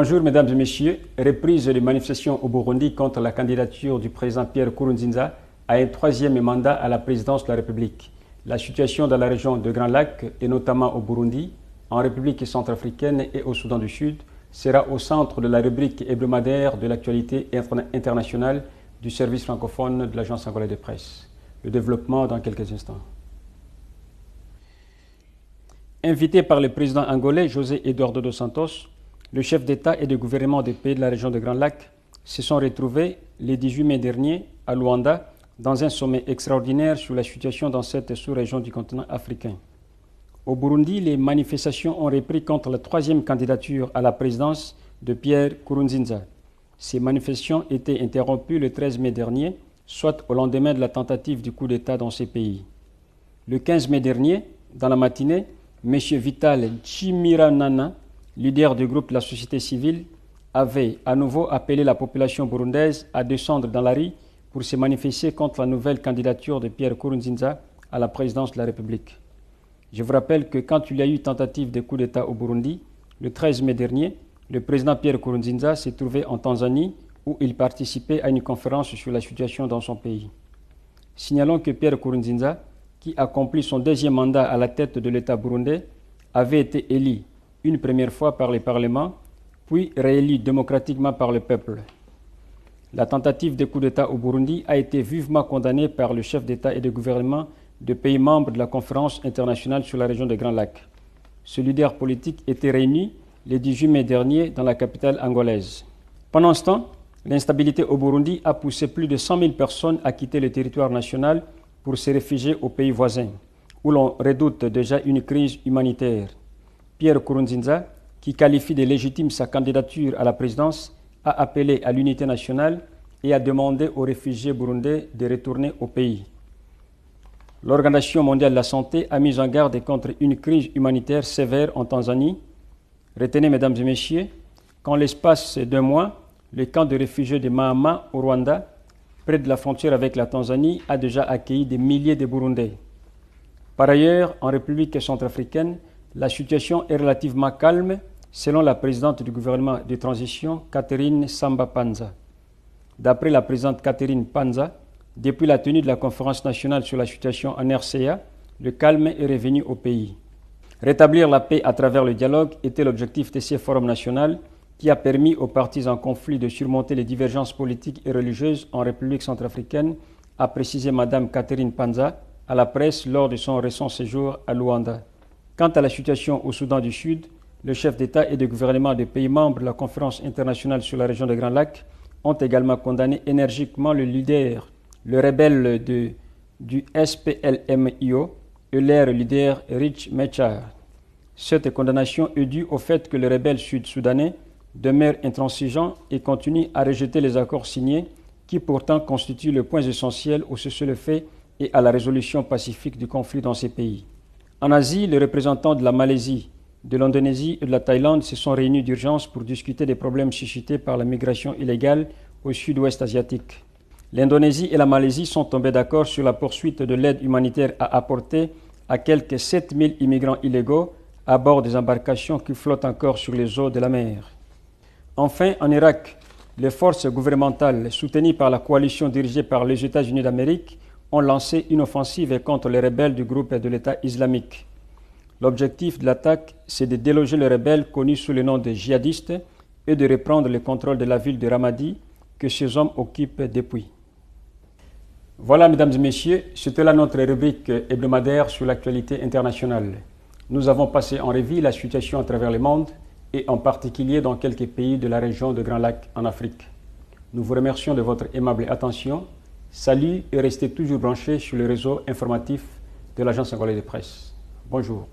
Bonjour mesdames et messieurs, reprise des manifestations au Burundi contre la candidature du président Pierre Nkurunziza à un troisième mandat à la présidence de la République. La situation dans la région de Grand Lac, et notamment au Burundi, en République centrafricaine et au Soudan du Sud, sera au centre de la rubrique hebdomadaire de l'actualité internationale du service francophone de l'agence angolaise de presse. Le développement dans quelques instants. Invité par le président angolais José Eduardo dos Santos, le chef d'État et de gouvernement des pays de la région de Grand Lac se sont retrouvés le 18 mai dernier à Luanda dans un sommet extraordinaire sur la situation dans cette sous-région du continent africain. Au Burundi, les manifestations ont repris contre la troisième candidature à la présidence de Pierre Nkurunziza. Ces manifestations étaient interrompues le 13 mai dernier, soit au lendemain de la tentative du coup d'État dans ces pays. Le 15 mai dernier, dans la matinée, M. Vital Nshimiranana, leader du groupe de la société civile, avait à nouveau appelé la population burundaise à descendre dans la rue pour se manifester contre la nouvelle candidature de Pierre Nkurunziza à la présidence de la République. Je vous rappelle que quand il y a eu tentative de coup d'État au Burundi, le 13 mai dernier, le président Pierre Nkurunziza s'est trouvé en Tanzanie où il participait à une conférence sur la situation dans son pays. Signalons que Pierre Nkurunziza, qui accomplit son deuxième mandat à la tête de l'État burundais, avait été élu une première fois par le Parlement, puis réélu démocratiquement par le peuple. La tentative de coup d'État au Burundi a été vivement condamnée par le chef d'État et de gouvernement de pays membres de la conférence internationale sur la région des Grands Lacs. Ce leader politique était réuni le 18 mai dernier dans la capitale angolaise. Pendant ce temps, l'instabilité au Burundi a poussé plus de 100 000 personnes à quitter le territoire national pour se réfugier aux pays voisins, où l'on redoute déjà une crise humanitaire. Pierre Nkurunziza, qui qualifie de légitime sa candidature à la présidence, a appelé à l'unité nationale et a demandé aux réfugiés burundais de retourner au pays. L'Organisation mondiale de la santé a mis en garde contre une crise humanitaire sévère en Tanzanie. Retenez, mesdames et messieurs, qu'en l'espace d'un mois, le camp de réfugiés de Mahama au Rwanda, près de la frontière avec la Tanzanie, a déjà accueilli des milliers de Burundais. Par ailleurs, en République centrafricaine, la situation est relativement calme, selon la présidente du gouvernement de transition, Catherine Samba Panza. D'après la présidente Catherine Panza, depuis la tenue de la conférence nationale sur la situation en RCA, le calme est revenu au pays. Rétablir la paix à travers le dialogue était l'objectif de ce forum national qui a permis aux partis en conflit de surmonter les divergences politiques et religieuses en République centrafricaine, a précisé Mme Catherine Panza à la presse lors de son récent séjour à Luanda. Quant à la situation au Soudan du Sud, le chef d'État et de gouvernement des pays membres de la conférence internationale sur la région des Grands Lacs ont également condamné énergiquement le leader, le rebelle du SPLM-IO et leur leader Riek Machar. Cette condamnation est due au fait que le rebelle sud-soudanais demeure intransigeant et continue à rejeter les accords signés qui pourtant constituent le point essentiel au cessez-le-feu et à la résolution pacifique du conflit dans ces pays. En Asie, les représentants de la Malaisie, de l'Indonésie et de la Thaïlande se sont réunis d'urgence pour discuter des problèmes suscités par la migration illégale au sud-ouest asiatique. L'Indonésie et la Malaisie sont tombés d'accord sur la poursuite de l'aide humanitaire à apporter à quelques 7000 immigrants illégaux à bord des embarcations qui flottent encore sur les eaux de la mer. Enfin, en Irak, les forces gouvernementales soutenues par la coalition dirigée par les États-Unis d'Amérique ont lancé une offensive contre les rebelles du groupe de l'État islamique. L'objectif de l'attaque, c'est de déloger les rebelles connus sous le nom de djihadistes et de reprendre le contrôle de la ville de Ramadi que ces hommes occupent depuis. Voilà, mesdames et messieurs, c'était là notre rubrique hebdomadaire sur l'actualité internationale. Nous avons passé en revue la situation à travers le monde et en particulier dans quelques pays de la région de Grand Lac en Afrique. Nous vous remercions de votre aimable attention. Salut et restez toujours branchés sur le réseau informatif de l'agence angolaise de presse. Bonjour.